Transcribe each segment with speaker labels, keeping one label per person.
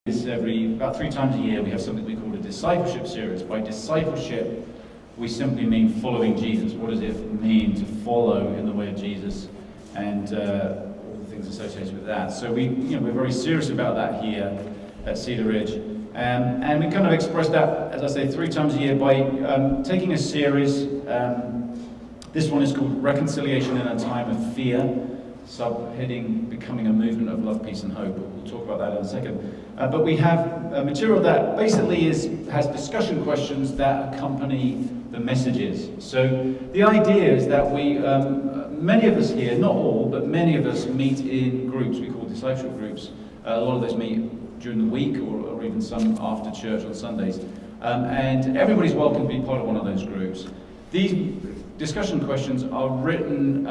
Speaker 1: About 3 times a year we have something we call a discipleship series. By discipleship, we simply mean following Jesus. What does it mean to follow in the way of Jesus, and all the things associated with that? So we're very serious about that here at Cedar Ridge, and we kind of express that, as I say, 3 times a year by taking a series. This one is called Reconciliation in a Time of Fear, subheading Becoming a Movement of Love, Peace and Hope. We'll talk about that in a second. But we have material that basically has discussion questions that accompany the messages. So the idea is that we, many of us here, not all, but many of us meet in groups we call discipleship groups. A lot of those meet during the week or even some after church on Sundays. And everybody's welcome to be part of one of those groups. These discussion questions are written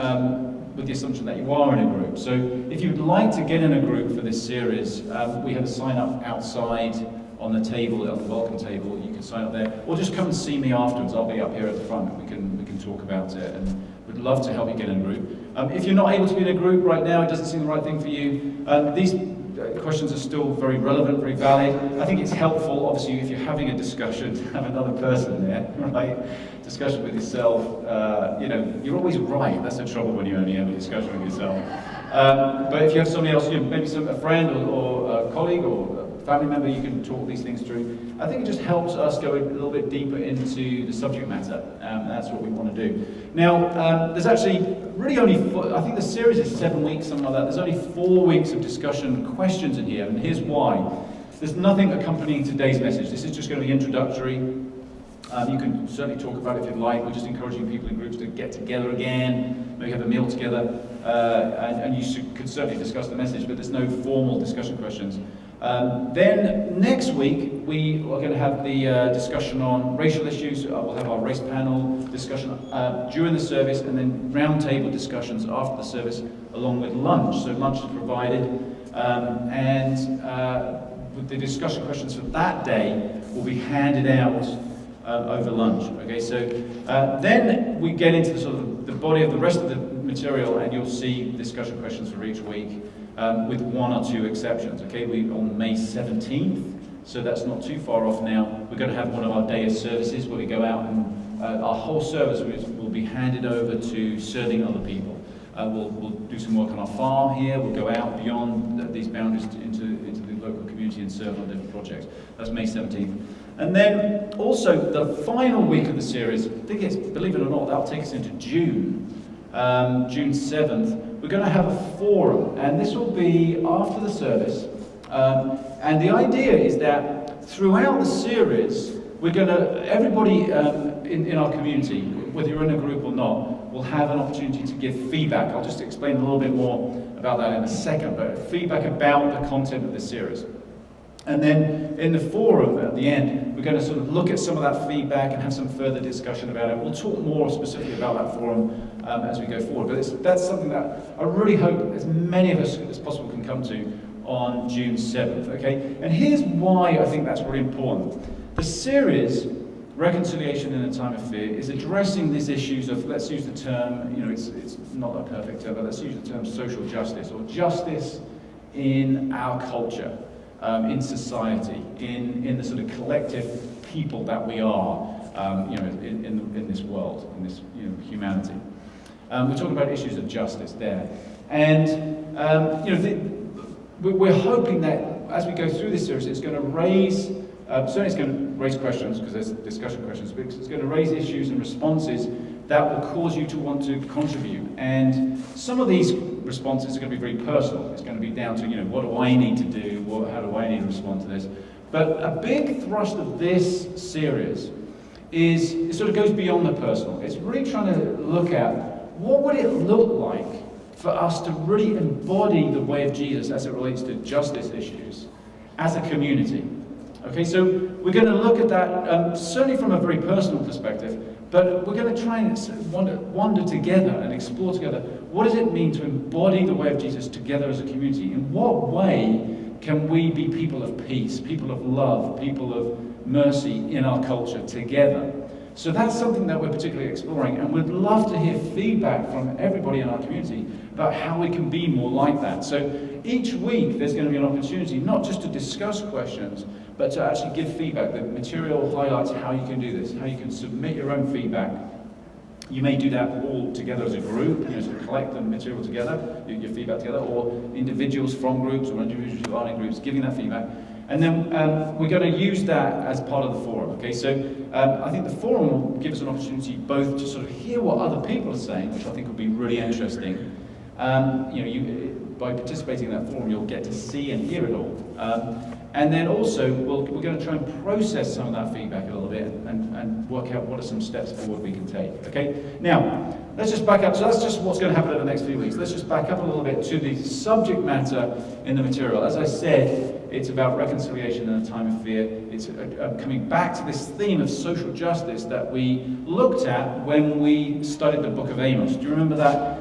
Speaker 1: with the assumption that you are in a group. So if you'd like to get in a group for this series, we have a sign up outside on the table, on the welcome table. You can sign up there, or just come and see me afterwards. I'll be up here at the front, and we can talk about it, and we'd love to help you get in a group. If you're not able to be in a group right now, it doesn't seem the right thing for you, these questions are still very relevant, very valid. I think it's helpful, obviously, if you're having a discussion, to have another person there, right? Discussion with yourself, you're always right. That's the trouble when you only have a discussion with yourself. But if you have somebody else, maybe a friend or a colleague or a family member, you can talk these things through. I think it just helps us go a little bit deeper into the subject matter. That's what we want to do. Now, there's actually really only I think the series is 7 weeks, something like that. There's only 4 weeks of discussion and questions in here, and here's why. There's nothing accompanying today's message. This is just going to be introductory. You can certainly talk about it if you'd like. We're just encouraging people in groups to get together again, maybe have a meal together, and you could certainly discuss the message, but there's no formal discussion questions. Then next week, we are going to have the discussion on racial issues. We'll have our race panel discussion during the service, and then roundtable discussions after the service, along with lunch. So lunch is provided, and the discussion questions for that day will be handed out over lunch. Okay, so then we get into the body of the rest of the material, and you'll see discussion questions for each week, with 1 or 2 exceptions. Okay, on May 17th, so that's not too far off now. We're going to have one of our day of services where we go out and our whole service will be handed over to serving other people. We'll do some work on our farm here. We'll go out beyond these boundaries into the local community and serve on different projects. That's May 17th. And then also the final week of the series, I think it's, believe it or not, that'll take us into June 7th. We're going to have a forum, and this will be after the service. And the idea is that throughout the series, everybody in our community, whether you're in a group or not, will have an opportunity to give feedback. I'll just explain a little bit more about that in a second, but feedback about the content of this series. And then in the forum at the end, we're going to sort of look at some of that feedback and have some further discussion about it. We'll talk more specifically about that forum as we go forward. But that's something that I really hope as many of us as possible can come to on June 7th. Okay? And here's why I think that's really important. The series, Reconciliation in a Time of Fear, is addressing these issues of, let's use the term, it's not a perfect term, but let's use the term social justice, or justice in our culture. In society, in the sort of collective people that we are, in this world, in this humanity. We're talking about issues of justice there, and we're hoping that as we go through this series, it's going to raise, certainly it's going to raise questions because there's discussion questions, but it's going to raise issues and responses that will cause you to want to contribute. And some of these responses are going to be very personal. It's going to be down to, what do I need to do? How do I need to respond to this? But a big thrust of this series is, it sort of goes beyond the personal. It's really trying to look at what would it look like for us to really embody the way of Jesus as it relates to justice issues as a community. Okay, so we're going to look at that certainly from a very personal perspective, but we're going to try and wander together and explore together, what does it mean to embody the way of Jesus together as a community? In what way can we be people of peace, people of love, people of mercy in our culture together? So that's something that we're particularly exploring, and we'd love to hear feedback from everybody in our community. about how we can be more like that. So each week there's going to be an opportunity not just to discuss questions, but to actually give feedback. The material highlights how you can do this, how you can submit your own feedback. You may do that all together as a group, to collect the material together, your feedback together, or individuals from groups or individuals who aren't in groups giving that feedback. And then we're going to use that as part of the forum. Okay, so I think the forum will give us an opportunity both to sort of hear what other people are saying, which I think will be really interesting. By participating in that forum, you'll get to see and hear it all. And then also, we're going to try and process some of that feedback a little bit and work out what are some steps forward we can take. Okay? Now, let's just back up. So that's just what's going to happen over the next few weeks. Let's just back up a little bit to the subject matter in the material. As I said, it's about reconciliation in a time of fear. It's coming back to this theme of social justice that we looked at when we studied the book of Amos. Do you remember that?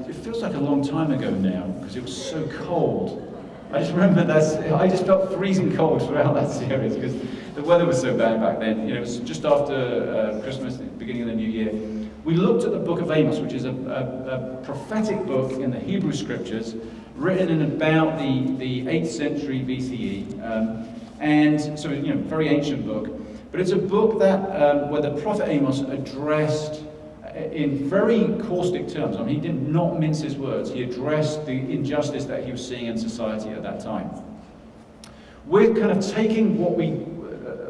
Speaker 1: It feels like a long time ago now because it was so cold. I just remember that I just felt freezing cold throughout that series because the weather was so bad back then. It was just after Christmas, beginning of the new year. We looked at the book of Amos, which is a prophetic book in the Hebrew scriptures, written in about the 8th century BCE, and so very ancient book. But it's a book that where the prophet Amos addressed in very caustic terms. I mean, he did not mince his words. He addressed the injustice that he was seeing in society at that time. We're kind of taking what we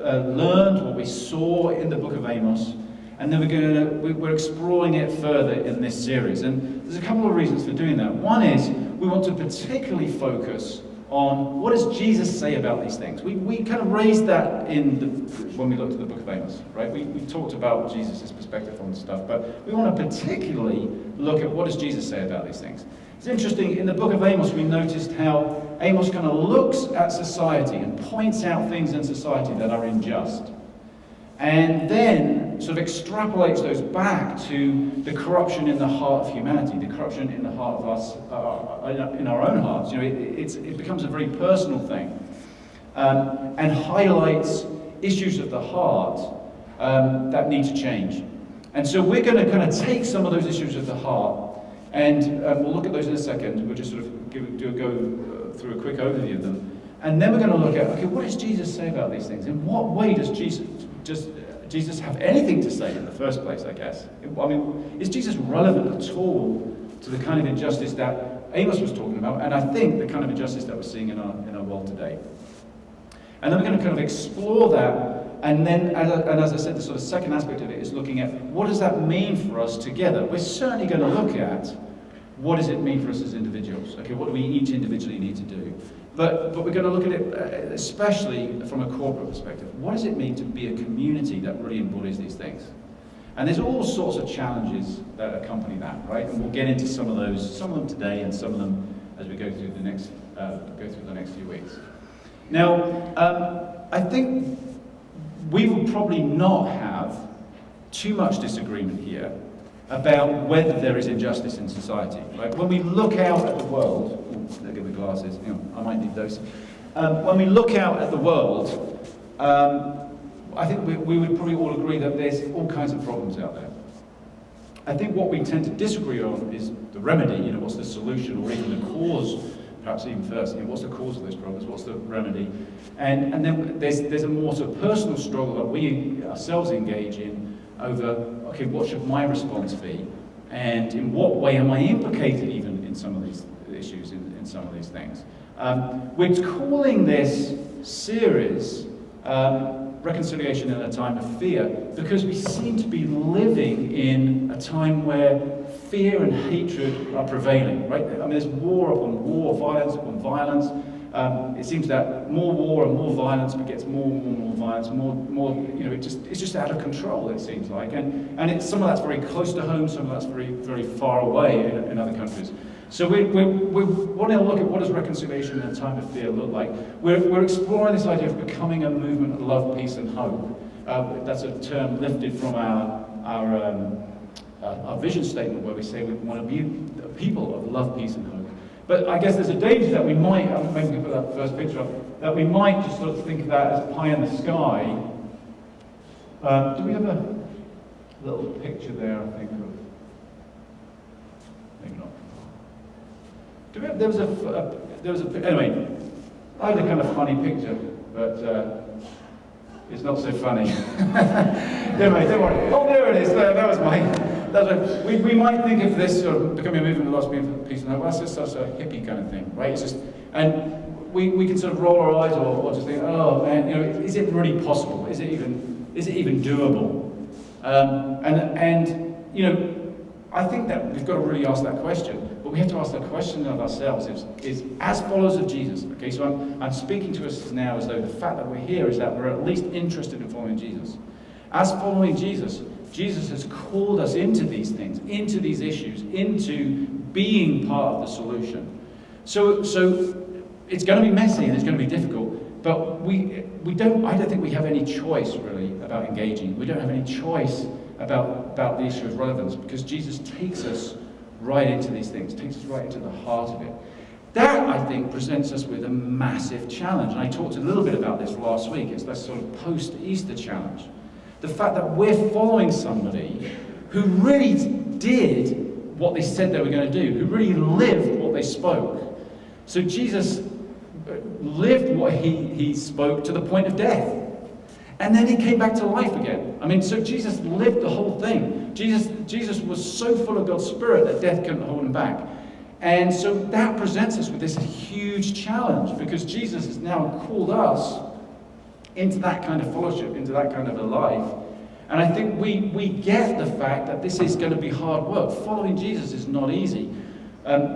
Speaker 1: learned, what we saw in the book of Amos, and then we're exploring it further in this series. And there's a couple of reasons for doing that. One is we want to particularly focus on what does Jesus say about these things. We kind of raised that when we looked at the book of Amos, right? We talked about Jesus' perspective on stuff, but we want to particularly look at what does Jesus say about these things. It's interesting, in the book of Amos, we noticed how Amos kind of looks at society and points out things in society that are unjust, and then sort of extrapolates those back to the corruption in the heart of humanity, the corruption in the heart of us, in our own hearts. It becomes a very personal thing, and highlights issues of the heart that need to change. And so we're going to kind of take some of those issues of the heart, and we'll look at those in a second. We'll just sort of go through a quick overview of them, and then we're going to look at, okay, what does Jesus say about these things? In what way does Jesus have anything to say in the first place, I guess? I mean, is Jesus relevant at all to the kind of injustice that Amos was talking about, and I think the kind of injustice that we're seeing in our world today? And then we're going to kind of explore that, and then, as I said, the sort of second aspect of it is looking at what does that mean for us together? We're certainly going to look at what does it mean for us as individuals? Okay, what do we each individually need to do? But we're going to look at it especially from a corporate perspective. What does it mean to be a community that really embodies these things? And there's all sorts of challenges that accompany that, right? And we'll get into some of them today, and some of them as we go through the next few weeks. Now, I think we will probably not have too much disagreement here about whether there is injustice in society. Right? When we look out at the world, there go my glasses, I might need those. When we look out at the world, I think we would probably all agree that there's all kinds of problems out there. I think what we tend to disagree on is the remedy, what's the solution, or even the cause, perhaps even first, what's the cause of those problems, what's the remedy? And then there's a more sort of personal struggle that we ourselves engage in over, okay, what should my response be? And in what way am I implicated even in some of these issues, in some of these things? We're calling this series Reconciliation in a Time of Fear because we seem to be living in a time where fear and hatred are prevailing, right? I mean, there's war upon war, violence upon violence. It seems that more war and more violence begets more violence, more. It's just out of control. It seems like, and some of that's very close to home, some of that's very, very far away in other countries. So we want to look at what does reconciliation in a time of fear look like. We're exploring this idea of becoming a movement of love, peace, and hope. That's a term lifted from our vision statement, where we say we want to be a people of love, peace, and hope. But I guess there's a danger that we might, maybe we can put that first picture up, that we might just sort of think of that as pie in the sky. Do we have a little picture there, I think, of, maybe not. Anyway, I had a kind of funny picture, but it's not so funny. Anyway, don't worry. Oh, there it is. That was mine. We might think of this sort of becoming a movement of lost peace and hope. Well, that's just such a hippie kind of thing, right? It's just, and we can sort of roll our eyes or just think, oh man, is it really possible? Is it even doable? I think that we've got to really ask that question. But we have to ask that question of ourselves is as followers of Jesus. Okay, so I'm speaking to us now as though the fact that we're here is that we're at least interested in following Jesus. As following Jesus, Jesus has called us into these things, into these issues, into being part of the solution. So it's going to be messy and it's going to be difficult, but I don't think we have any choice really about engaging. We don't have any choice about the issue of relevance, because Jesus takes us right into these things, takes us right into the heart of it. That, I think, presents us with a massive challenge. And I talked a little bit about this last week. It's that sort of post-Easter challenge. The fact that we're following somebody who really did what they said they were going to do, who really lived what they spoke. So Jesus lived what he spoke to the point of death. And then he came back to life again. I mean, so Jesus lived the whole thing. Jesus was so full of God's Spirit that death couldn't hold him back. And so that presents us with this huge challenge, because Jesus has now called us into that kind of fellowship, into that kind of a life. And I think we get the fact that this is going to be hard work. Following Jesus is not easy.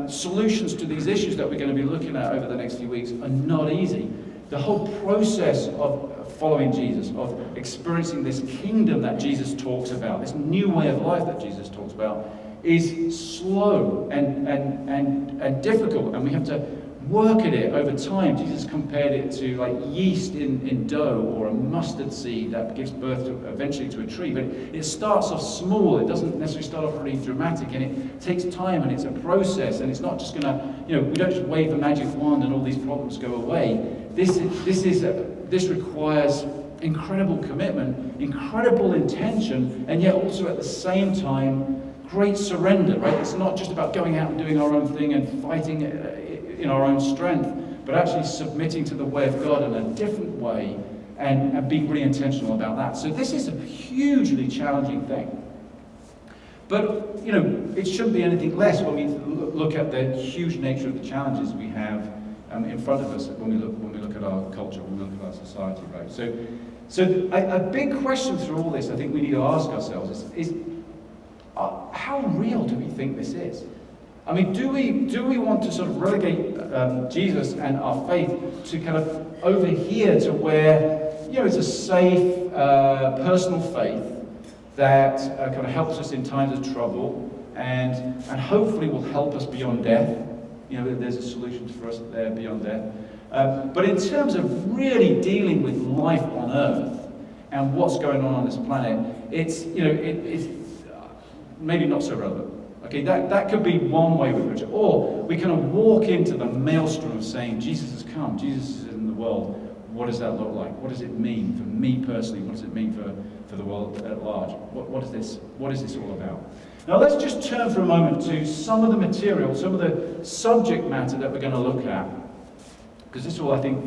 Speaker 1: Solutions to these issues that we're going to be looking at over the next few weeks are not easy. The whole process of following Jesus, of experiencing this kingdom that Jesus talks about, this new way of life that Jesus talks about, is slow and difficult, and we have to work at it over time. Jesus compared it to like yeast in dough, or a mustard seed that gives birth eventually to a tree. But it starts off small. It doesn't necessarily start off really dramatic, and it takes time, and it's a process, and it's not just going to, we don't just wave a magic wand and all these problems go away. This requires incredible commitment, incredible intention, and yet also at the same time great surrender, right? It's not just about going out and doing our own thing and fighting in our own strength, but actually submitting to the way of God in a different way and being really intentional about that. So this is a hugely challenging thing. But, it shouldn't be anything less when we look at the huge nature of the challenges we have in front of us when we look at our culture, when we look at our society, right? So a big question through all this, I think we need to ask ourselves is how real do we think this is? I mean, do we want to sort of relegate Jesus and our faith to kind of over here to where it's a safe personal faith that kind of helps us in times of trouble and hopefully will help us beyond death? There's a solution for us there beyond death. But in terms of really dealing with life on Earth and what's going on this planet, it's maybe not so relevant. Okay, that could be one way we approach it. Or we kind of walk into the maelstrom of saying, Jesus has come, Jesus is in the world. What does that look like? What does it mean for me personally? What does it mean for the world at large? What is this all about? Now let's just turn for a moment to some of the material, some of the subject matter that we're going to look at. Because this will, I think,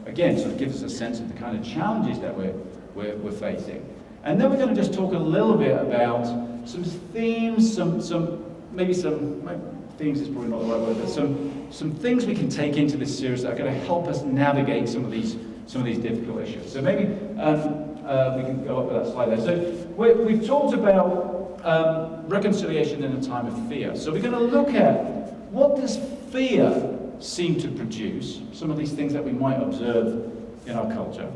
Speaker 1: again, sort of gives us a sense of the kind of challenges that we're facing. And then we're going to just talk a little bit about some themes, maybe themes is probably not the right word, but some things we can take into this series that are going to help us navigate some of these difficult issues. So maybe we can go up with that slide there. So we've talked about reconciliation in a time of fear. So we're going to look at what does fear seem to produce, some of these things that we might observe in our culture,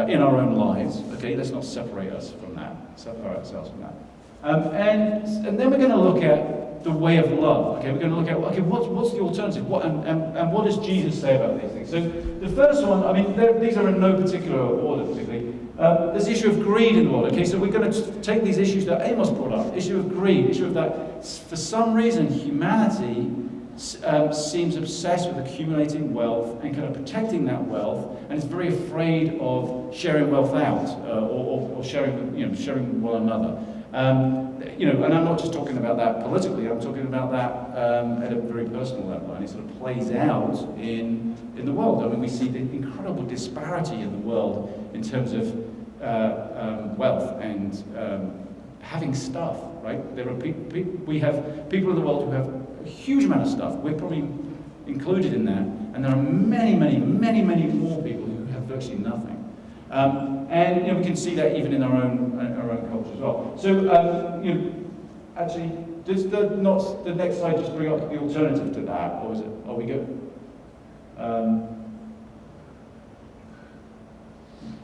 Speaker 1: in our own lives. Okay, let's not separate ourselves from that. And then we're going to look at the way of love. Okay, we're going to look at what's the alternative? And what does Jesus say about these things? So the first one, I mean, these are in no particular order, particularly. There's the issue of greed involved. Okay, so we're going to take these issues that Amos brought up. Issue of greed, issue of that. For some reason, humanity seems obsessed with accumulating wealth and kind of protecting that wealth, and is very afraid of sharing wealth out or sharing, sharing with one another. And I'm not just talking about that politically, I'm talking about that at a very personal level, and it sort of plays out in the world. I mean, we see the incredible disparity in the world in terms of wealth and having stuff, right? There are we have people in the world who have a huge amount of stuff. We're probably included in that, and there are many, many, many, many more people who have virtually nothing. And we can see that even in our own culture as well. So actually, does the next slide just bring up the alternative to that, or is it? Are we good?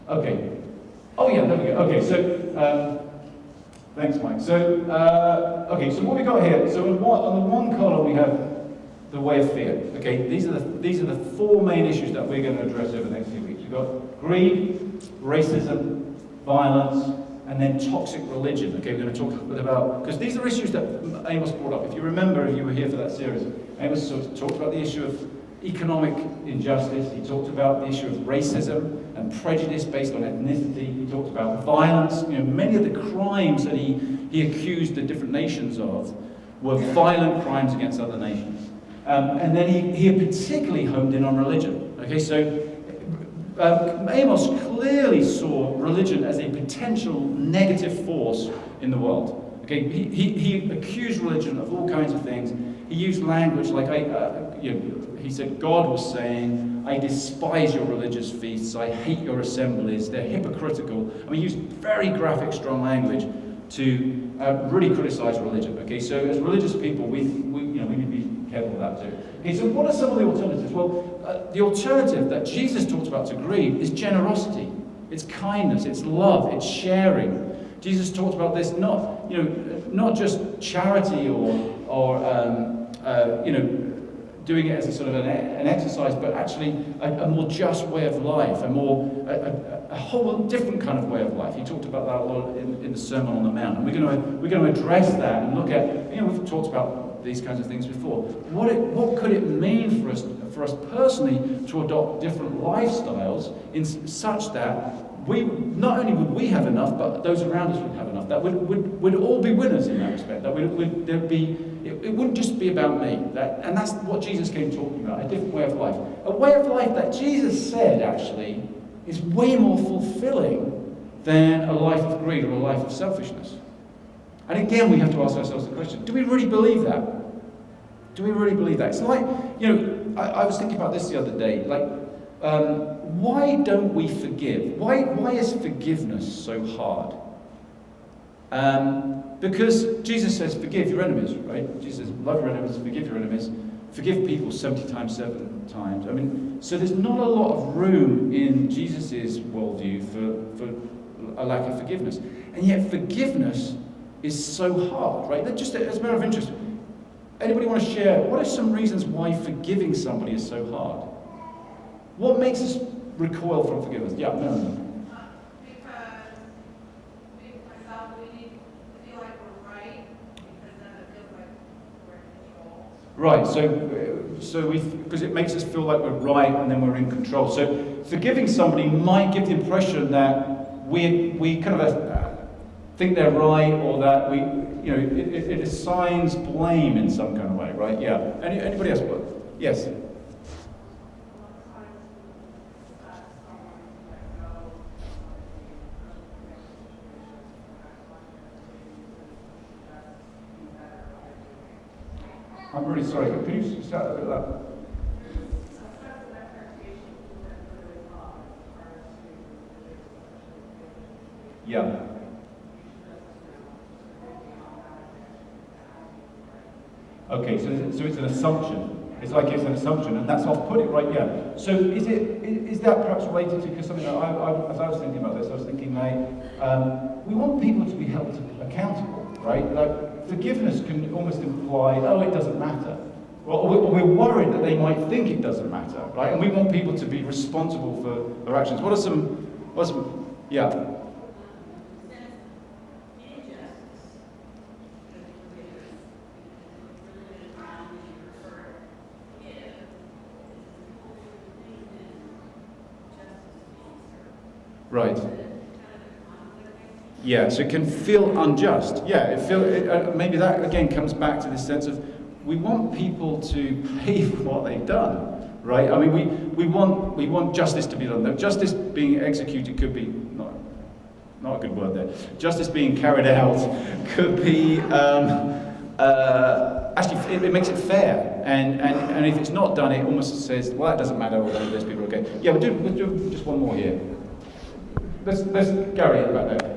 Speaker 1: Okay. Oh yeah, there we go. Okay, so thanks, Mike. So so what we got here? So on the one column we have the way of fear. Okay, these are the four main issues that we're going to address over the next few weeks. We've got greed, racism, violence, and then toxic religion. Okay, we're going to talk a bit about, because these are issues that Amos brought up. If you remember, if you were here for that series, Amos sort of talked about the issue of economic injustice. He talked about the issue of racism and prejudice based on ethnicity. He talked about violence. Many of the crimes that he accused the different nations of were violent crimes against other nations. And then he particularly homed in on religion. Okay, so Amos clearly saw religion as a potential negative force in the world. Okay, he accused religion of all kinds of things. He used language like he said God was saying, "I despise your religious feasts. I hate your assemblies. They're hypocritical." I mean, he used very graphic, strong language to really criticize religion. Okay, so as religious people, we need to be careful of that too. Okay, so what are some of the alternatives? Well, the alternative that Jesus talked about to greed is generosity. It's kindness, it's love, it's sharing. Jesus talked about this not just charity or doing it as a sort of an exercise, but actually a more just way of life, a whole different kind of way of life. He talked about that a lot in the Sermon on the Mount, and we're going to address that and look at, we've talked about these kinds of things before. What could it mean for us personally to adopt different lifestyles in such that we not only would we have enough, but those around us would have enough. That would all be winners in that respect. That it wouldn't just be about me. And that's what Jesus came talking about, a different way of life. A way of life that Jesus said actually is way more fulfilling than a life of greed or a life of selfishness. And again, we have to ask ourselves the question, do we really believe that? Do we really believe that? It's like, I was thinking about this the other day, why don't we forgive? Why is forgiveness so hard? Because Jesus says, forgive your enemies, right? Jesus says, love your enemies, forgive your enemies, forgive people 70 times, 7 times. I mean, so there's not a lot of room in Jesus' worldview for a lack of forgiveness. And yet forgiveness is so hard, right? Just as a matter of interest, anybody want to share, what are some reasons why forgiving somebody is so hard? What makes us recoil from forgiveness? Yeah, no.
Speaker 2: Because we myself, we need to feel like we're right, because then it feels like we're in control.
Speaker 1: Right, because it makes us feel like we're right and then we're in control. So forgiving somebody might give the impression that we kind of think they're right, or that it assigns blame in some kind of way, right? Yeah. Anybody else? Yes. I'm really sorry, but could you start a bit of that? Yeah. Okay, so it's an assumption. It's like it's an assumption, and that's off-putting, right? Yeah. So is that perhaps related to, because something that as I was thinking about this, I was thinking we want people to be held accountable, right? Like forgiveness can almost imply, it doesn't matter. Or we're worried that they might think it doesn't matter, right? And we want people to be responsible for their actions. What are some, yeah. Right. Yeah, so it can feel unjust. Yeah, maybe that again comes back to this sense of we want people to pay for what they've done, right? I mean, we want justice to be done. Now, justice being executed could be not a good word there. Justice being carried out could be actually it makes it fair, and if it's not done, it almost says, well, that doesn't matter. All those people are okay. Yeah, we'll do just one more here. Let's Gary back there.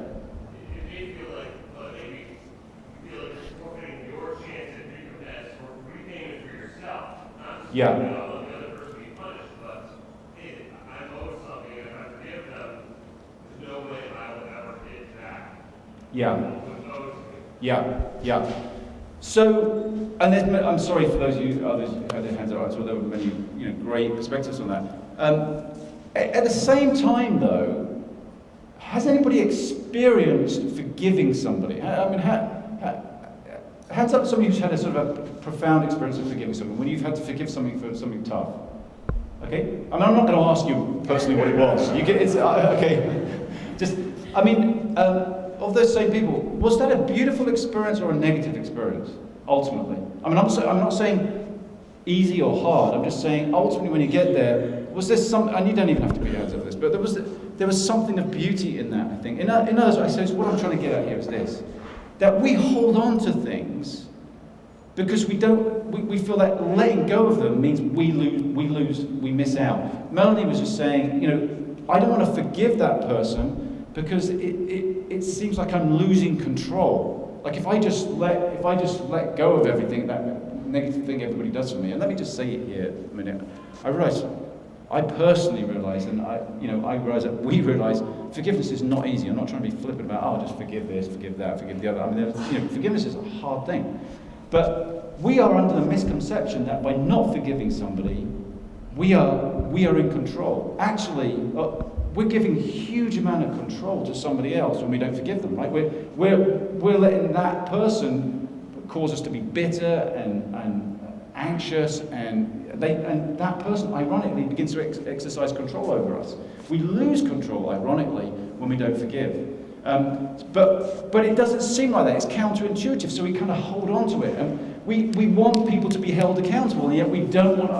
Speaker 1: Yeah.
Speaker 3: The other person being punished, but hey, I owe something, and if I forgive them, there's no way I will ever pay it back.
Speaker 1: Yeah. Yeah. So, and I'm sorry for those of you others who had their hands up. I saw there were many, great perspectives on that. At the same time, though, has anybody experienced forgiving somebody? I mean, hands up somebody who's had a sort of a profound experience of forgiving someone, when you've had to forgive something for something tough. Okay? I mean, I'm not going to ask you personally what it was. Okay. Of those same people, was that a beautiful experience or a negative experience, ultimately? I mean, I'm not saying easy or hard. I'm just saying, ultimately, when you get there, was there some, and you don't even have to put your hands over this, but there was something of beauty in that, I think. In other words, I suppose what I'm trying to get at here is this. That we hold on to things because we feel that letting go of them means we miss out. Melanie was just saying, I don't want to forgive that person because it seems like I'm losing control. Like if I just let go of everything, that negative thing everybody does for me. And let me just say it here a minute. I personally realize, and I realize that we realize, forgiveness is not easy. I'm not trying to be flippant about, just forgive this, forgive that, forgive the other. I mean, forgiveness is a hard thing. But we are under the misconception that by not forgiving somebody, we are in control. Actually, we're giving a huge amount of control to somebody else when we don't forgive them, right? We're letting that person cause us to be bitter and anxious, and that person, ironically, begins to exercise control over us. We lose control, ironically, when we don't forgive. But it doesn't seem like that. It's counterintuitive, so we kind of hold on to it. And we want people to be held accountable, and yet we don't want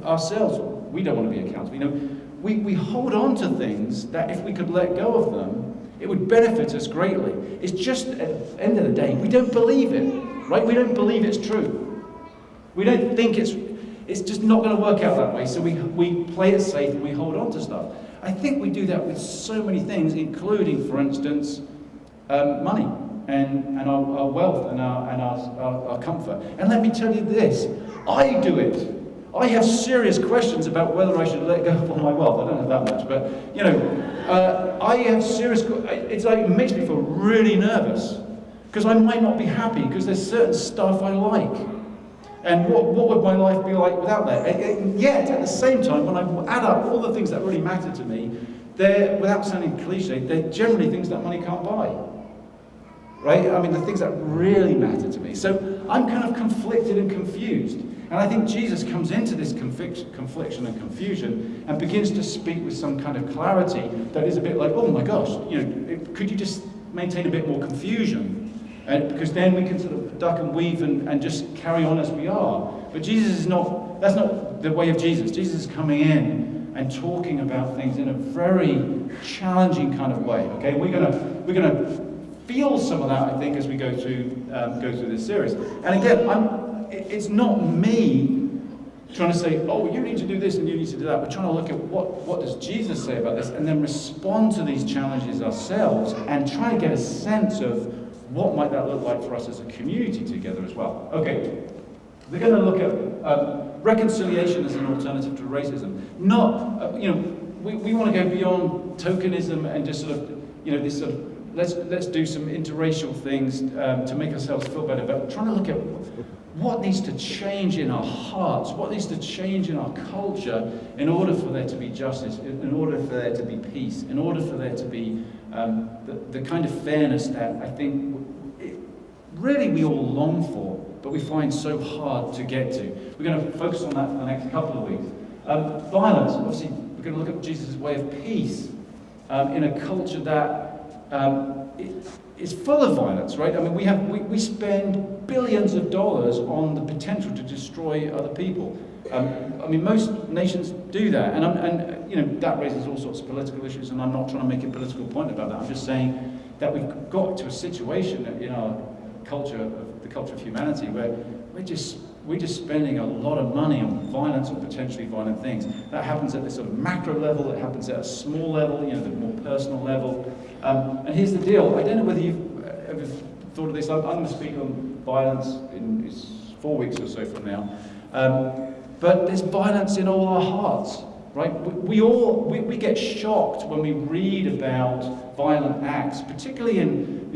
Speaker 1: ourselves. We don't want to be accountable. We hold on to things that if we could let go of them, it would benefit us greatly. It's just, at the end of the day, we don't believe it, right? We don't believe it's true. We don't think it's just not going to work out that way, so we play it safe and we hold on to stuff. I think we do that with so many things, including, for instance, money and our wealth and our comfort. And let me tell you this, I do it. I have serious questions about whether I should let go of all my wealth. I don't have that much, but I have serious. It makes me feel really nervous because I might not be happy because there's certain stuff I like, and what would my life be like without that? And yet, at the same time, when I add up all the things that really matter to me, they're, without sounding cliche, they're generally things that money can't buy. Right? I mean, the things that really matter to me. So I'm kind of conflicted and confused. And I think Jesus comes into this confliction and confusion and begins to speak with some kind of clarity that is a bit like, oh my gosh, could you just maintain a bit more confusion? Because then we can sort of duck and weave and just carry on as we are. But that's not the way of Jesus. Jesus is coming in and talking about things in a very challenging kind of way. Okay, we're gonna feel some of that, I think, as we go through this series. And again, it's not me trying to say, oh, you need to do this and you need to do that. We're trying to look at what does Jesus say about this, and then respond to these challenges ourselves and try to get a sense of what might that look like for us as a community together as well. Okay, we're going to look at reconciliation as an alternative to racism. Not, we want to go beyond tokenism and just sort of, this sort of, let's do some interracial things to make ourselves feel better, but trying to look at what needs to change in our hearts, what needs to change in our culture in order for there to be justice, in order for there to be peace, in order for there to be the kind of fairness that I think really we all long for, but we find so hard to get to. We're going to focus on that for the next couple of weeks. Violence, obviously, we're going to look at Jesus' way of peace in a culture that is full of violence, right? I mean, we spend billions of dollars on the potential to destroy other people. I mean, most nations do that, and you know, that raises all sorts of political issues, and I'm not trying to make a political point about that. I'm just saying that we've got to a situation in our culture, the culture of humanity, where we're just spending a lot of money on violence or potentially violent things. That happens at this sort of macro level, it happens at a small level, you know, the more personal level. And here's the deal, I don't know whether you've ever thought of this. I'm going to speak on violence in 4 weeks or so from now. But there's violence in all our hearts, right? We get shocked when we read about violent acts, particularly in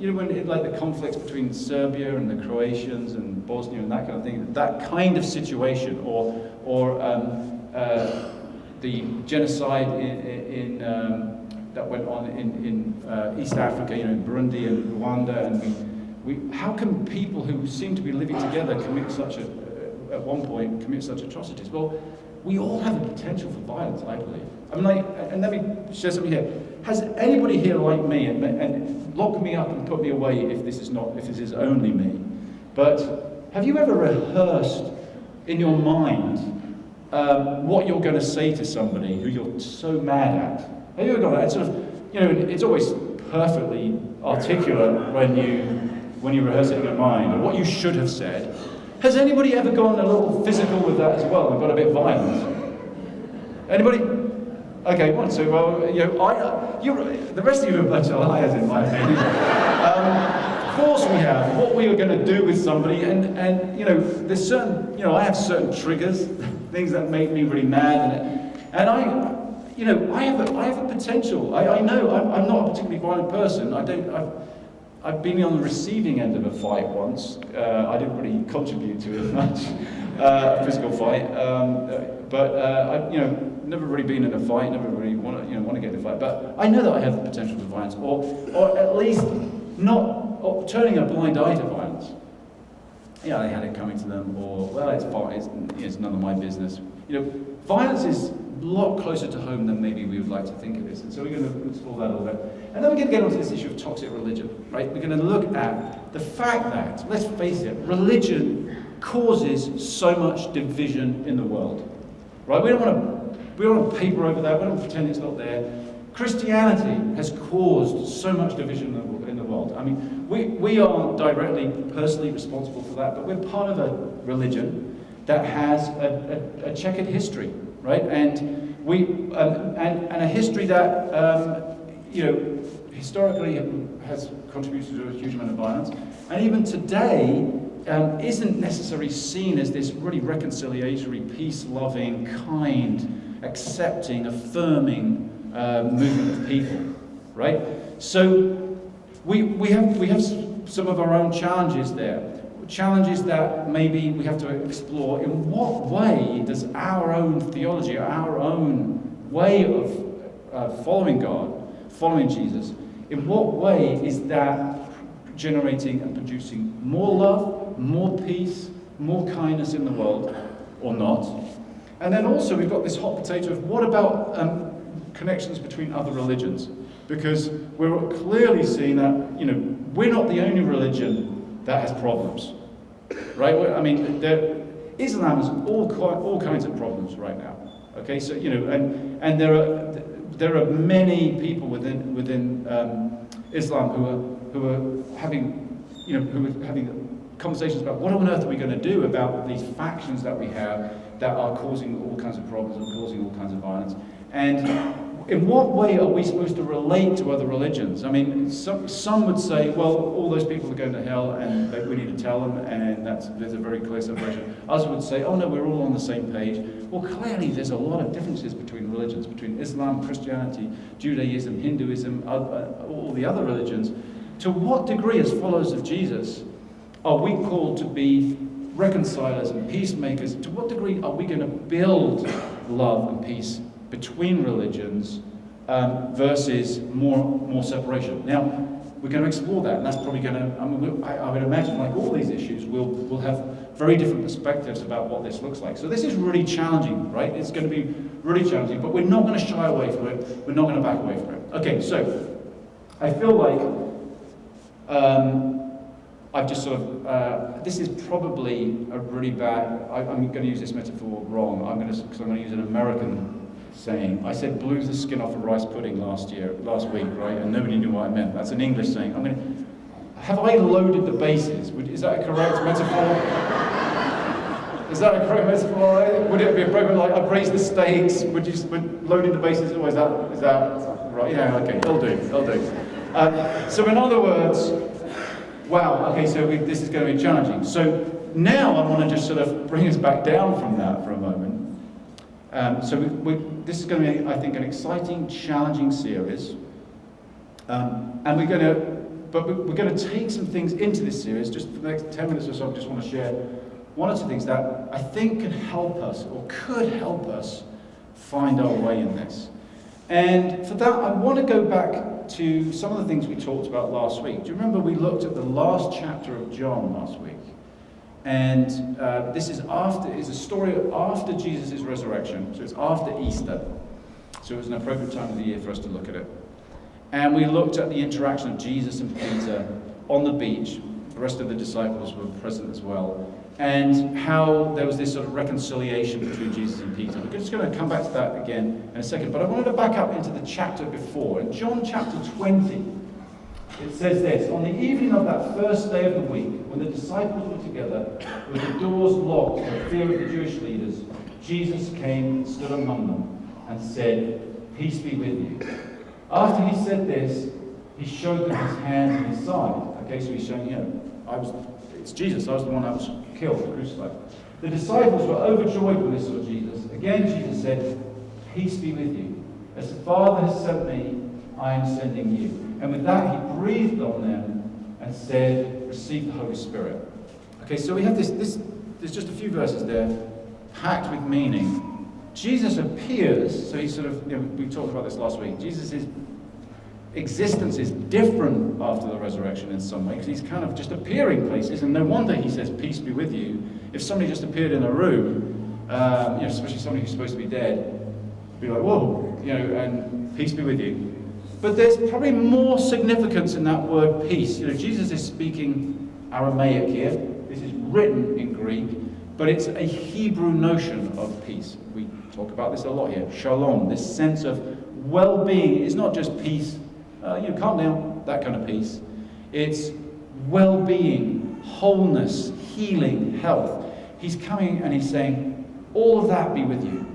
Speaker 1: when like the conflicts between Serbia and the Croatians and Bosnia and that kind of thing. That kind of situation, or the genocide in that went on in East Africa, you know, in Burundi and Rwanda, and how can people who seem to be living together at one point commit such atrocities? Well, we all have a potential for violence, I believe. I mean, and let me share something here. Has anybody here like me, and lock me up and put me away if this is only me, but have you ever rehearsed in your mind what you're going to say to somebody who you're so mad at? Have you ever got that? It's sort of, you know, it's always perfectly articulate when you rehearse it in your mind, or what you should have said. Has anybody ever gone a little physical with that as well and got a bit violent? Anybody? Okay, so well, you know, the rest of you are a bunch of liars, in my opinion. Of course we have. What we are going to do with somebody, and you know, there's certain, you know, I have certain triggers, things that make me really mad, and I have a potential. I know I'm not a particularly violent person. I've been on the receiving end of a fight once. I didn't really contribute to it much, a physical fight. But I've never really been in a fight. Never really want to get in a fight. But I know that I have the potential for violence, or at least not turning a blind eye to violence. Yeah, they had it coming to them, or well, it's none of my business. You know, violence is a lot closer to home than maybe we would like to think it is. And so we're going to explore that a little bit. And then we're going to get onto this issue of toxic religion, right? We're going to look at the fact that, let's face it, religion causes so much division in the world, right? We don't want to paper over that. We don't pretend it's not there. Christianity has caused so much division in the world. I mean, we aren't directly, personally responsible for that, but we're part of a religion that has a checkered history, right? And a history that historically has contributed to a huge amount of violence, and even today isn't necessarily seen as this really reconciliatory, peace-loving, kind, accepting, affirming movement of people, right? So we have some of our own challenges there. Challenges that maybe we have to explore. In what way does our own theology, our own way of following God, following Jesus, in what way is that generating and producing more love, more peace, more kindness in the world, or not? And then also we've got this hot potato of what about connections between other religions? Because we're clearly seeing that, we're not the only religion that has problems. Right? I mean, Islam has all kinds of problems right now. Okay, so and there are many people within Islam who are having conversations about what on earth are we going to do about these factions that we have that are causing all kinds of problems and causing all kinds of violence. And in what way are we supposed to relate to other religions? I mean, some would say, well, all those people are going to hell and we need to tell them, and there's a very clear separation. Others would say, oh no, we're all on the same page. Well, clearly there's a lot of differences between religions, between Islam, Christianity, Judaism, Hinduism, all the other religions. To what degree, as followers of Jesus, are we called to be reconcilers and peacemakers? To what degree are we going to build love and peace between religions versus more separation? Now, we're going to explore that, and that's probably going to, I would imagine, like all these issues, we'll have very different perspectives about what this looks like. So this is really challenging, right? It's going to be really challenging, but we're not going to shy away from it. We're not going to back away from it. Okay, so I feel like I've just sort of, this is probably a really bad, I'm going to use this metaphor wrong, because I'm going to use an American saying. I said blew the skin off a rice pudding last week, right, and nobody knew what I meant. That's an English saying. Have I loaded the bases? Is that a correct metaphor? Is that a correct metaphor? Would it be appropriate, like, I've raised the stakes, would loading the bases, or is that right? Yeah, okay, it'll do. So in other words, wow, okay, so this is going to be challenging. So now I want to just sort of bring us back down from that for a moment. This is going to be, I think, an exciting, challenging series. And we're going to take some things into this series. Just for the next 10 minutes or so, I just want to share one or two things that I think can help us, or could help us, find our way in this. And for that, I want to go back to some of the things we talked about last week. Do you remember we looked at the last chapter of John last week? And this is a story after Jesus' resurrection, so it's after Easter. So it was an appropriate time of the year for us to look at it. And we looked at the interaction of Jesus and Peter on the beach. The rest of the disciples were present as well. And how there was this sort of reconciliation between Jesus and Peter. We're just going to come back to that again in a second. But I wanted to back up into the chapter before. In John chapter 20, it says this: on the evening of that first day of the week, when the disciples were together, with the doors locked for fear of the Jewish leaders, Jesus came and stood among them and said, "Peace be with you." After he said this, he showed them his hands and his side. Okay, so he's showing, it's Jesus. I was the one that was killed, crucified. The disciples were overjoyed when they saw Jesus. Again, Jesus said, "Peace be with you. As the Father has sent me, I am sending you." And with that, he breathed on them and said, "Receive the Holy Spirit." Okay, so we have this. There's just a few verses there, packed with meaning. Jesus appears. So he's sort of. We talked about this last week. Jesus' existence is different after the resurrection in some way, because he's kind of just appearing places, and no wonder he says, "Peace be with you." If somebody just appeared in a room, especially somebody who's supposed to be dead, be like, "Whoa," and "Peace be with you." But there's probably more significance in that word peace. Jesus is speaking Aramaic here. This is written in Greek, but it's a Hebrew notion of peace. We talk about this a lot here. Shalom, this sense of well-being. It's not just peace, calm down, that kind of peace. It's well-being, wholeness, healing, health. He's coming and he's saying, all of that be with you.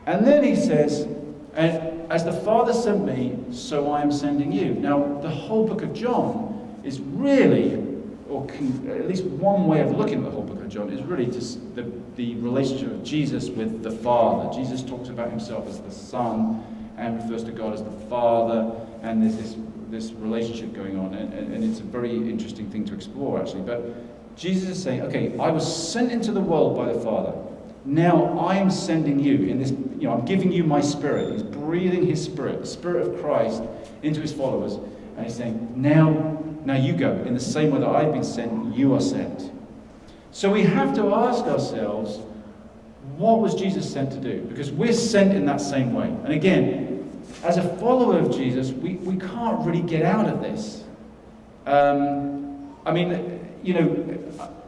Speaker 1: And then he says, "And as the Father sent me, so I am sending you." Now, the whole book of John is really, at least one way of looking at the whole book of John, is really just the relationship of Jesus with the Father. Jesus talks about himself as the Son and refers to God as the Father, and there's this relationship going on, and it's a very interesting thing to explore, actually. But Jesus is saying, okay, I was sent into the world by the Father. Now I am sending you in this, I'm giving you my Spirit. He's breathing his Spirit, the Spirit of Christ, into his followers. And he's saying, now you go. In the same way that I've been sent, you are sent. So we have to ask ourselves, what was Jesus sent to do? Because we're sent in that same way. And again, as a follower of Jesus, we can't really get out of this.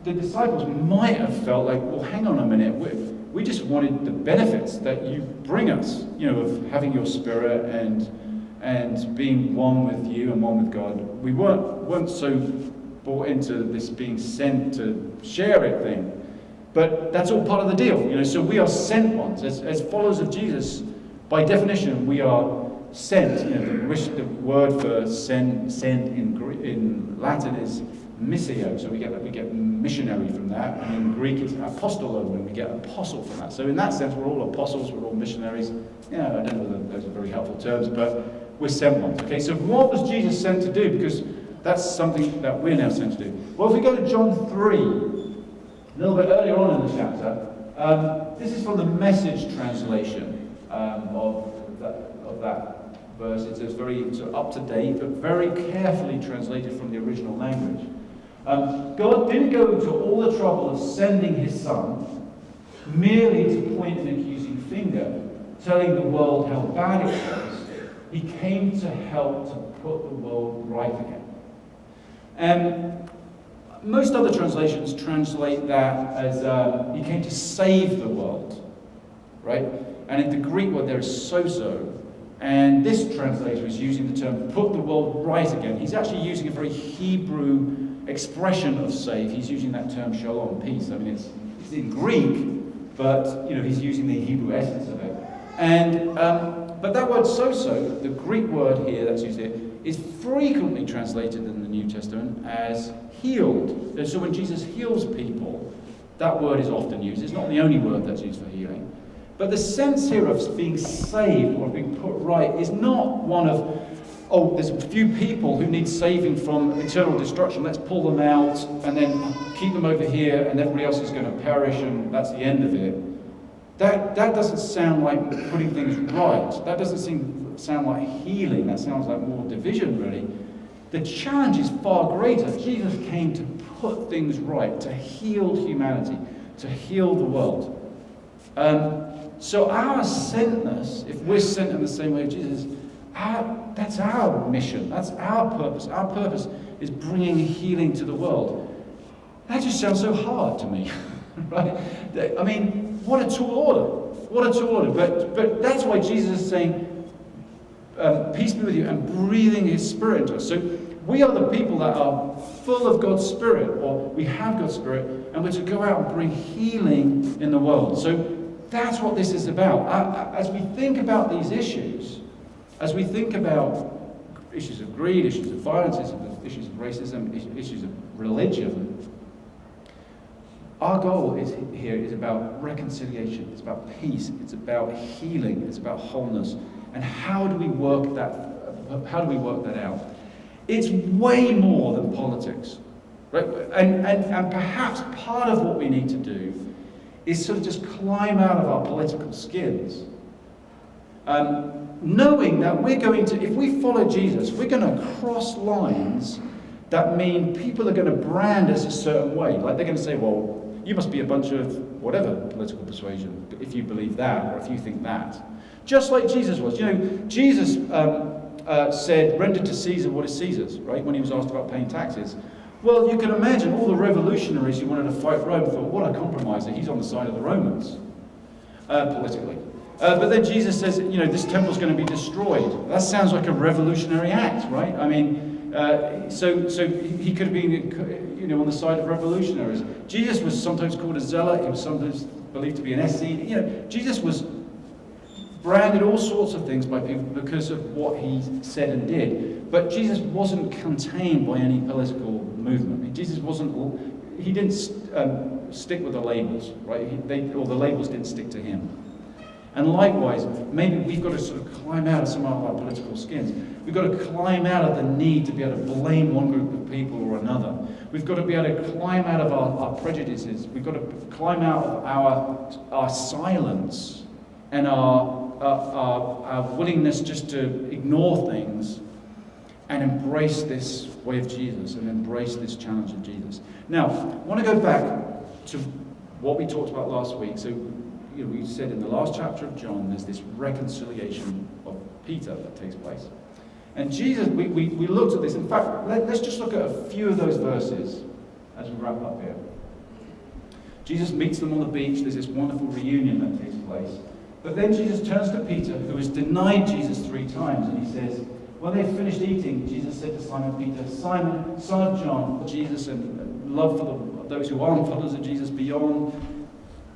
Speaker 1: The disciples might have felt like, well, hang on a minute, we just wanted the benefits that you bring us, of having your Spirit and being one with you and one with God. We weren't so bought into this being sent to share it thing. But that's all part of the deal, So we are sent ones. As followers of Jesus, by definition, we are sent. The word for send in Latin is missio, so we get missionary from that, and in Greek it's apostolo, and we get apostle from that. So in that sense, we're all apostles, we're all missionaries. I don't know whether those are very helpful terms, but we're sent ones. Okay, so what was Jesus sent to do? Because that's something that we're now sent to do. Well, if we go to John 3, a little bit earlier on in the chapter, this is from the Message translation of that verse. It's very sort of up to date, but very carefully translated from the original language. God didn't go to all the trouble of sending his Son merely to point an accusing finger, telling the world how bad it was. He came to help to put the world right again. Most other translations translate that as he came to save the world, right? And in the Greek word there is sozo. And this translator is using the term put the world right again. He's actually using a very Hebrew expression of save. He's using that term shalom, peace. I mean, it's in Greek, but he's using the Hebrew essence of it. And but that word sozo, the Greek word here that's used here, is frequently translated in the New Testament as healed. And so when Jesus heals people, that word is often used. It's not the only word that's used for healing. But the sense here of being saved or being put right is not one of, oh, there's a few people who need saving from eternal destruction. Let's pull them out and then keep them over here and everybody else is going to perish and that's the end of it. That doesn't sound like putting things right. That doesn't sound like healing. That sounds like more division, really. The challenge is far greater. Jesus came to put things right, to heal humanity, to heal the world. So our sentness, if we're sent in the same way of Jesus, that's our mission. That's our purpose. Our purpose is bringing healing to the world. That just sounds so hard to me, right? I mean, what a tall order. What a tall order. But that's why Jesus is saying, peace be with you, and breathing his Spirit into us. So we are the people that are full of God's Spirit, or we have God's Spirit, and we're to go out and bring healing in the world. So that's what this is about. As we think about these issues, as we think about issues of greed, issues of violence, issues of racism, issues of religion, our goal here is about reconciliation, it's about peace, it's about healing, it's about wholeness. And how do we work that out? It's way more than politics, right? And perhaps part of what we need to do is sort of just climb out of our political skins. Knowing that if we follow Jesus, we're going to cross lines that mean people are going to brand us a certain way. Like they're going to say, well, you must be a bunch of whatever political persuasion if you believe that or if you think that. Just like Jesus was. Jesus said, render to Caesar what is Caesar's, right? When he was asked about paying taxes. Well, you can imagine all the revolutionaries who wanted to fight Rome thought, what a compromiser, he's on the side of the Romans, politically. But then Jesus says, this temple's going to be destroyed. That sounds like a revolutionary act, right? I mean, so he could have been, on the side of revolutionaries. Jesus was sometimes called a zealot. He was sometimes believed to be an Essene. Jesus was branded all sorts of things by people because of what he said and did. But Jesus wasn't contained by any political movement. He didn't stick with the labels, right? Or the labels didn't stick to him. And likewise, maybe we've got to sort of climb out of some of our political skins. We've got to climb out of the need to be able to blame one group of people or another. We've got to be able to climb out of our prejudices. We've got to climb out of our silence and our willingness just to ignore things and embrace this way of Jesus and embrace this challenge of Jesus. Now, I want to go back to what we talked about last week. So, we said in the last chapter of John, there's this reconciliation of Peter that takes place. And Jesus, we looked at this. In fact, let's just look at a few of those verses as we wrap up here. Jesus meets them on the beach. There's this wonderful reunion that takes place. But then Jesus turns to Peter, who has denied Jesus 3 times, and he says, when they finished eating, Jesus said to Simon Peter, Simon, son of John, Jesus, and love for those who aren't followers of Jesus beyond,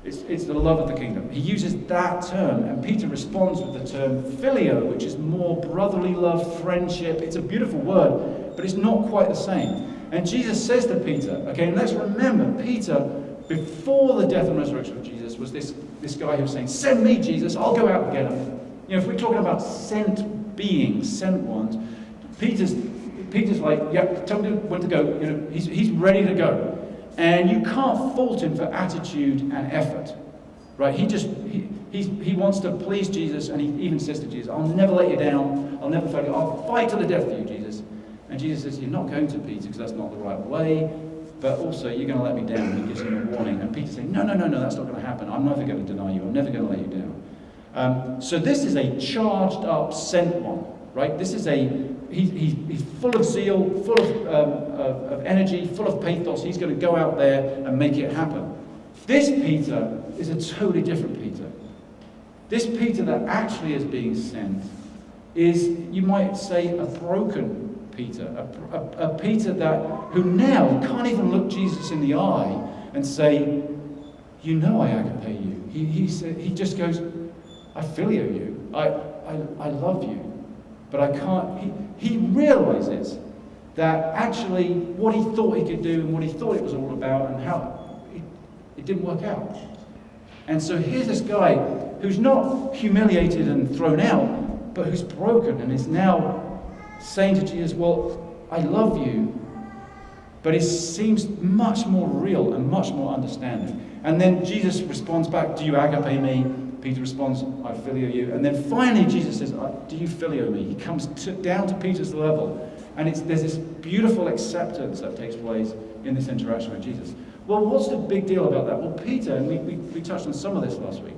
Speaker 1: it's the love of the kingdom. He uses that term, and Peter responds with the term phileo, which is more brotherly love, friendship. It's a beautiful word, but it's not quite the same. And Jesus says to Peter, okay, and let's remember, Peter, before the death and resurrection of Jesus, was this guy who was saying, send me, Jesus, I'll go out and get him. If we're talking about sent beings, sent ones, Peter's like, yeah, tell me when to go. He's ready to go. And you can't fault him for attitude and effort, right? He wants to please Jesus, and he even says to Jesus, I'll never let you down, I'll never fail you, I'll fight to the death for you, Jesus. And Jesus says, you're not going to, Peter, because that's not the right way, but also you're going to let me down. And he gives him a warning, and Peter's saying, no, that's not going to happen. I'm never going to deny you, I'm never going to let you down. So this is a charged up, sent one, right? This is he's full of zeal, full of energy, full of pathos. He's going to go out there and make it happen. This Peter is a totally different Peter. This Peter that actually is being sent is, you might say, a broken Peter, a Peter who now can't even look Jesus in the eye and say, you know I agape you. He just goes, I phileo you, I love you, but I can't. He realizes that actually what he thought he could do and what he thought it was all about and how it didn't work out. And so here's this guy who's not humiliated and thrown out, but who's broken and is now saying to Jesus, well, I love you, but it seems much more real and much more understanding. And then Jesus responds back, do you agape me? Peter responds, I phileo you. And then finally Jesus says, do you phileo me? He comes down to Peter's level. And there's this beautiful acceptance that takes place in this interaction with Jesus. Well, what's the big deal about that? Well, Peter, and we touched on some of this last week,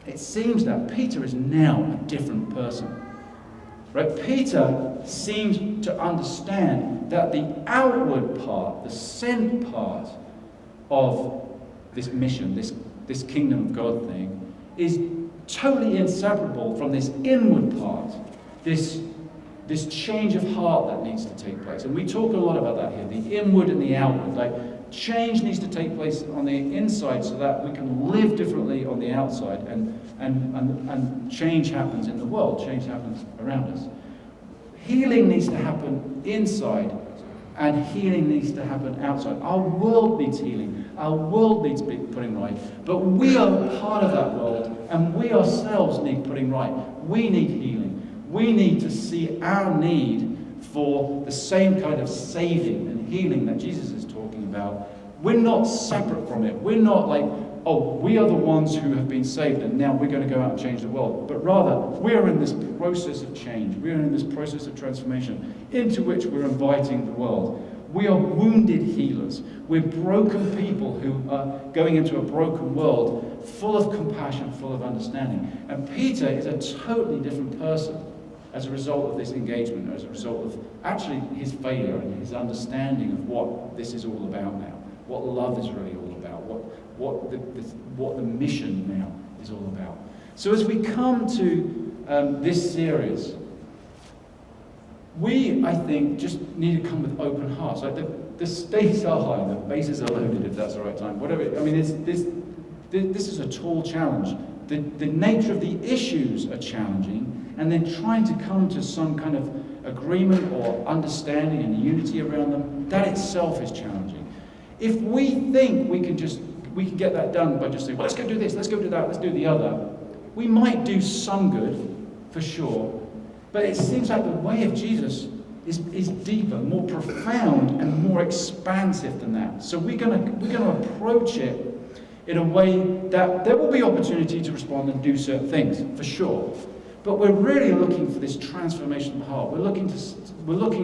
Speaker 1: it seems that Peter is now a different person. Right? Peter seems to understand that the outward part, the sent part of this mission, this kingdom of God thing, is totally inseparable from this inward part, this change of heart that needs to take place. And we talk a lot about that here, the inward and the outward. Like, change needs to take place on the inside so that we can live differently on the outside, and change happens in the world, change happens around us. Healing needs to happen inside, and healing needs to happen outside. Our world needs healing. Our world needs putting right. But we are part of that world, and we ourselves need putting right. We need healing. We need to see our need for the same kind of saving and healing that Jesus is talking about. We're not separate from it. We're not like, oh, we are the ones who have been saved and now we're going to go out and change the world. But rather, we are in this process of change. We are in this process of transformation into which we're inviting the world. We are wounded healers. We're broken people who are going into a broken world full of compassion, full of understanding. And Peter is a totally different person as a result of this engagement, as a result of actually his failure and his understanding of what this is all about now, what love is really all about, what the mission now is all about. So as we come to this series, we, I think, just need to come with open hearts. Like the stakes are high, the bases are loaded, if that's the right time. Whatever. I mean, this is a tall challenge. The nature of the issues are challenging, and then trying to come to some kind of agreement or understanding and unity around them, that itself is challenging. If we think we can get that done by just saying, well, let's go do this, let's go do that, let's do the other, we might do some good, for sure, but it seems like the way of Jesus is deeper, more profound, and more expansive than that. So we're going to approach it in a way that there will be opportunity to respond and do certain things, for sure. But we're really looking for this transformation of the heart. We're looking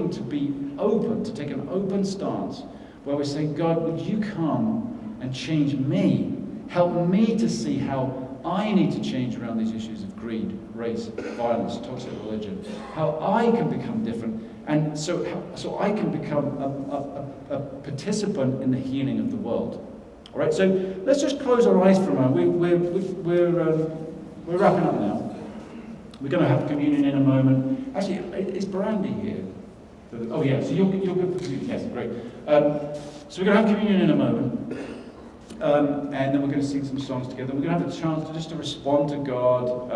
Speaker 1: to be open, to take an open stance, where we're saying, God, would you come and change me? Help me to see how I need to change around these issues of greed, race, violence, toxic religion. How I can become different, and so I can become a participant in the healing of the world. All right, so let's just close our eyes for a moment. We're wrapping up now. We're going to have communion in a moment. Actually, is Brandy here? Oh yeah, so you're good for communion. Yes, great. So we're going to have communion in a moment, and then we're going to sing some songs together. We're going to have a chance just to respond to God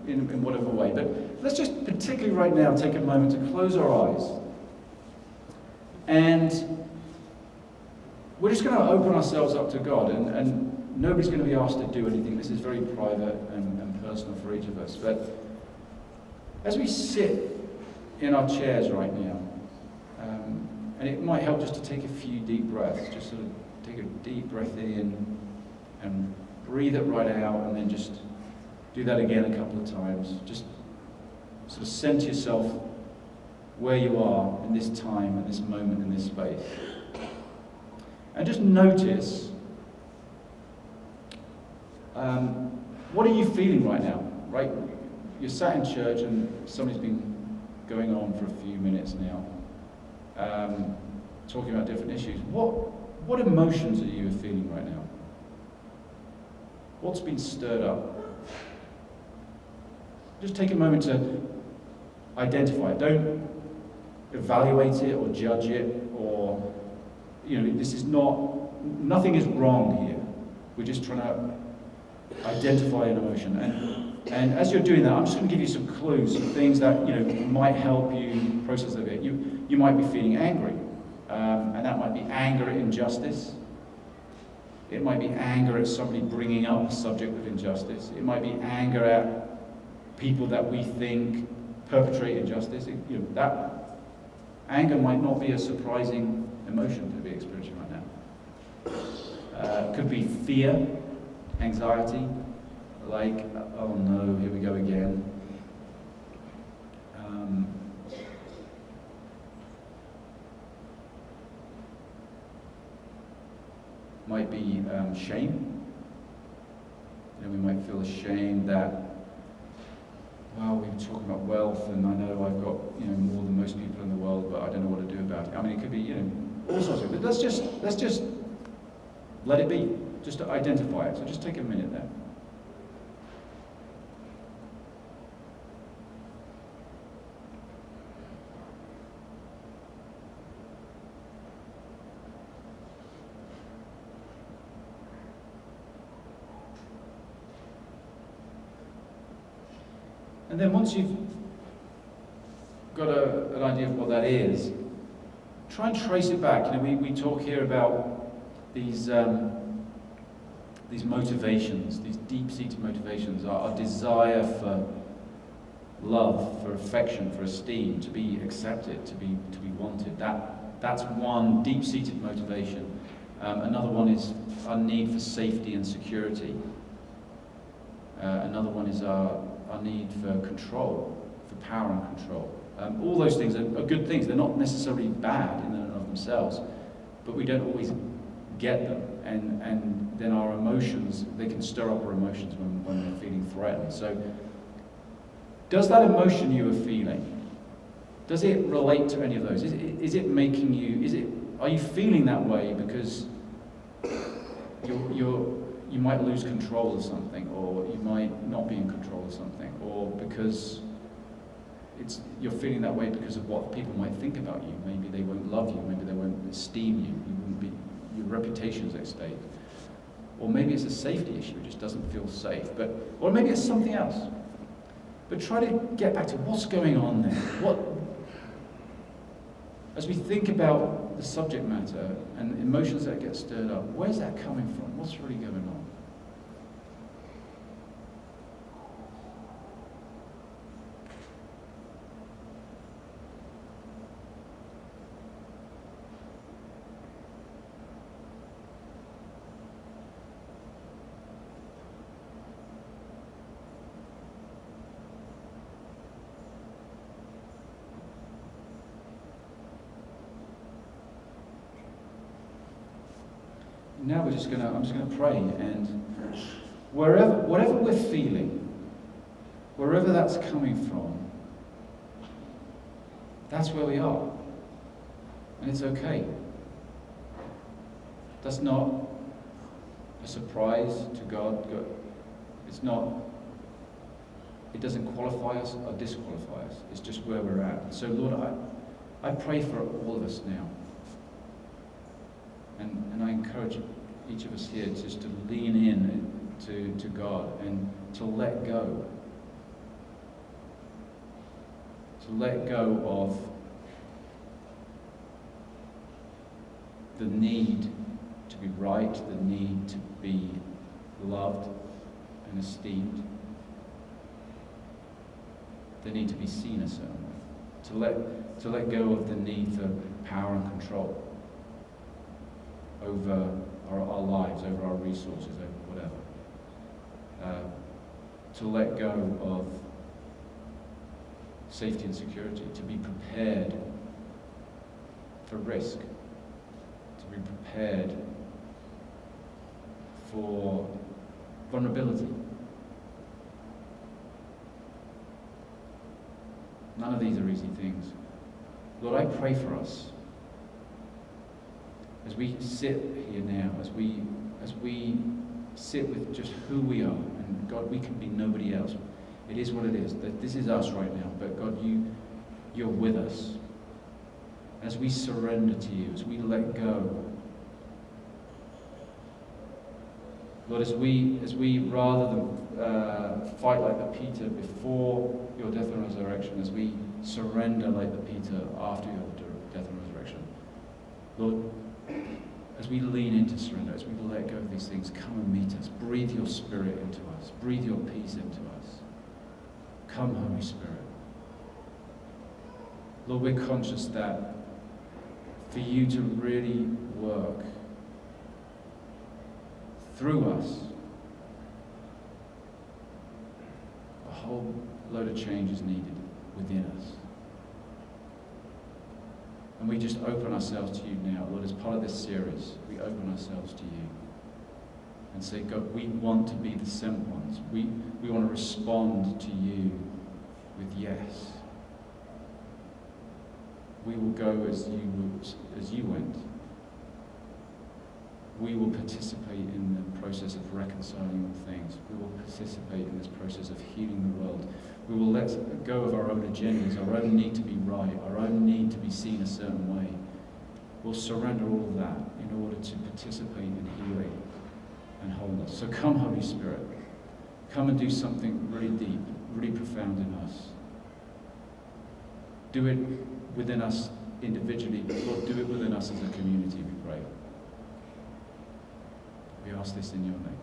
Speaker 1: in whatever way. But let's just particularly right now take a moment to close our eyes, and we're just going to open ourselves up to God, and nobody's going to be asked to do anything. This is very private and personal for each of us. But as we sit in our chairs right now, and it might help just to take a few deep breaths, just sort of take a deep breath in and breathe it right out, and then just do that again a couple of times. Just sort of center yourself where you are in this time, in this moment, in this space. And just notice what are you feeling right now? Right? You're sat in church and somebody's been going on for a few minutes now, talking about different issues. What emotions are you feeling right now? What's been stirred up? Just take a moment to identify it. Don't evaluate it or judge it, or, this is nothing is wrong here. We're just trying to identify an emotion. And as you're doing that, I'm just going to give you some clues, some things that, might help you process a bit. You might be feeling angry, and that might be anger at injustice. It might be anger at somebody bringing up the subject of injustice. It might be anger at people that we think perpetrate injustice. That anger might not be a surprising emotion to be experiencing right now. It could be fear, anxiety, like, oh no, here we go again. Might be shame. We might feel ashamed that, well, we were talking about wealth, and I know I've got more than most people in the world, but I don't know what to do about it. I mean, it could be all sorts of. But let's just let it be. Just to identify it. So just take a minute there. And then once you've got an idea of what that is, try and trace it back. We talk here about these motivations, these deep-seated motivations, our desire for love, for affection, for esteem, to be accepted, to be wanted. That's one deep-seated motivation. Another one is our need for safety and security. Another one is our need for control, for power and control. All those things are good things. They're not necessarily bad in and of themselves, but we don't always get them. And then our emotions, they can stir up our emotions when we're feeling threatened. So, does that emotion you are feeling, does it relate to any of those? Is it making you, are you feeling that way because you might lose control of something, or you might not be in control of something, or because you're feeling that way because of what people might think about you? Maybe they won't love you, maybe they won't esteem you, your reputation's at stake. Or maybe it's a safety issue, it just doesn't feel safe. Or maybe it's something else. But try to get back to what's going on there. As we think about the subject matter and emotions that get stirred up, where's that coming from? What's really going on? Now I'm just gonna pray, and whatever we're feeling, wherever that's coming from, that's where we are. And it's okay. That's not a surprise to God. It doesn't qualify us or disqualify us. It's just where we're at. So Lord, I pray for all of us now. And I encourage each of us here just to lean in to God and to let go. To let go of the need to be right, the need to be loved and esteemed, the need to be seen a certain way. To let go of the need for power and control over our lives, over our resources, over whatever. To let go of safety and security, to be prepared for risk, to be prepared for vulnerability, None of these are easy things. Lord, I pray for us as we sit here now, as we sit with just who we are, and God, we can be nobody else. It is what it is. That this is us right now, but God, you're with us. As we surrender to you, as we let go, Lord, as we rather than fight like the Peter before your death and resurrection, as we surrender like the Peter after your death and resurrection, Lord, as we lean into surrender, as we let go of these things, come and meet us. Breathe your Spirit into us. Breathe your peace into us. Come, Holy Spirit. Lord, we're conscious that for you to really work through us, a whole load of change is needed within us. And we just open ourselves to you now. Lord, as part of this series, we open ourselves to you and say, God, we want to be the sent ones. We want to respond to you with yes. We will go as you went. We will participate in the process of reconciling all things. We will participate in this process of healing the world. We will let go of our own agendas, our own need to be right, our own need to be seen a certain way. We'll surrender all of that in order to participate in healing and wholeness. So come, Holy Spirit. Come and do something really deep, really profound in us. Do it within us individually, but Lord, do it within us as a community, we pray. We ask this in your name.